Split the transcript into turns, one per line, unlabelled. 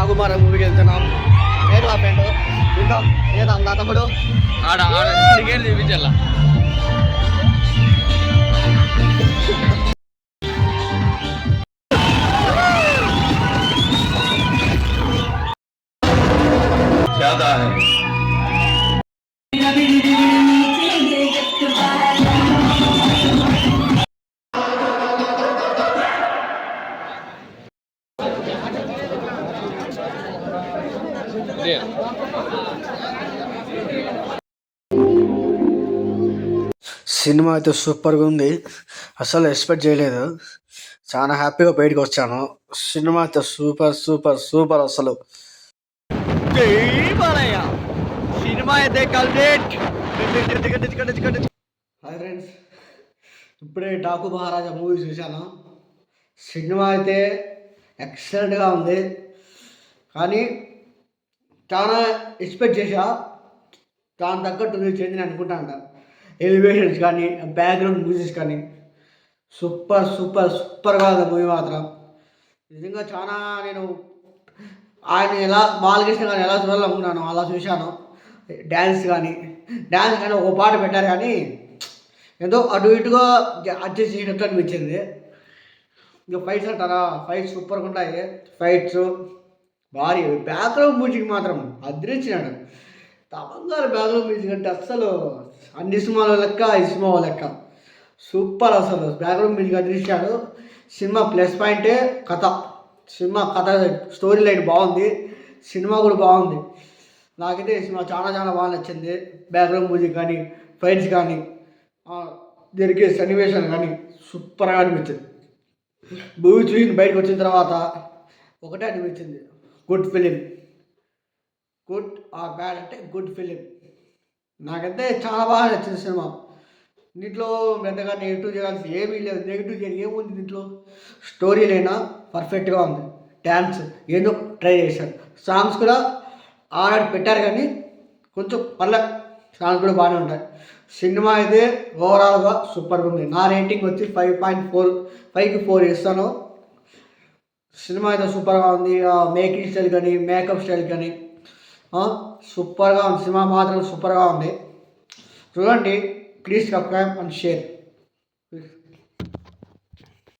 డాకుమార మూవీకి వెళ్తున్నాం. నేను మా ఫ్రెండ్ ఇంకా ఏదో అందా తమ్ముడు
ఆడ ఆడ టికెట్ చూపించాల.
ज्यादा है
సినిమా అయితే సూపర్గా ఉంది. అసలు ఎక్స్పెక్ట్ చేయలేదు. చాలా హ్యాపీగా బయటకు వచ్చాను. సినిమా అయితే సూపర్ సూపర్ సూపర్. అసలు సినిమా అయితే కంప్లీట్. హాయ్ ఫ్రెండ్స్, ఇప్పుడే డాకు మహారాజా మూవీ చూశాను. సినిమా అయితే ఎక్సలెంట్గా ఉంది. కానీ చాలా ఎక్స్పెక్ట్ చేసా, చాలా తగ్గట్టు చెందిన అనుకుంటాను. ఎలివేషన్స్ కానీ బ్యాక్గ్రౌండ్ మ్యూజిక్ కానీ సూపర్ సూపర్ సూపర్గా ఉంది మూవీ మాత్రం. నిజంగా చాలా నేను ఆయన ఎలా బాలకృష్ణ కానీ ఎలా చూడాలనుకున్నాను అలా చూశాను. డ్యాన్స్ కానీ ఒక పాట పెట్టారు కానీ ఏదో అటు ఇటుగా అడ్జస్ట్ చేసినట్టు అనిపించింది. ఇంకా ఫైట్స్ అంటారా, ఫైట్స్ సూపర్గా ఉంటాయి. ఫైట్స్ భారీ. బ్యాక్గ్రౌండ్ మ్యూజిక్ మాత్రం అదిరించినాడు. తమంగారు బ్యాక్గ్రౌండ్ మ్యూజిక్ అంటే అస్సలు అన్ని సినిమాల లెక్క ఈ సినిమా లెక్క సూపర్. అసలు బ్యాక్గ్రౌండ్ మ్యూజిక్ అదిరించాడు. సినిమా ప్లస్ పాయింటే కథ. సినిమా కథ స్టోరీ లైన్ బాగుంది, సినిమా కూడా బాగుంది. నాకైతే ఈ సినిమా చాలా చాలా బాగా నచ్చింది. బ్యాక్గ్రౌండ్ మ్యూజిక్ కానీ ఫైట్స్ కానీ జరిగే సన్నివేశాలు కానీ సూపర్గా అనిపించింది. మూవీ చూసి బయటకు వచ్చిన తర్వాత ఒకటే అనిపించింది, good film. Good or bad అంటే గుడ్ ఫిలిం. నాకైతే చాలా బాగా నచ్చింది సినిమా. దీంట్లో పెద్దగా నెగిటివ్ చేయాల్సి ఏమీ లేదు. నెగిటివ్ చేయాలి ఏముంది దీంట్లో? స్టోరీ లైనా పర్ఫెక్ట్గా ఉంది. డ్యాన్స్ ఏదో ట్రై చేశారు. సాంగ్స్ కూడా ఆల్రెడీ పెట్టారు కానీ కొంచెం పర్లేదు, సాంగ్స్ కూడా బాగానే ఉంటాయి. సినిమా అయితే ఓవరాల్గా సూపర్గా ఉంది. నా రేటింగ్ వచ్చి 5.4, 5కి 4 ఇస్తాను. సినిమా అయితే సూపర్గా ఉంది. మేకింగ్ స్టైల్ కానీ మేకప్ స్టైల్ కానీ సూపర్గా ఉంది. సినిమా మాత్రం సూపర్గా ఉంది. చూడండి, ప్లీజ్ సబ్స్క్రైబ్ అండ్ షేర్.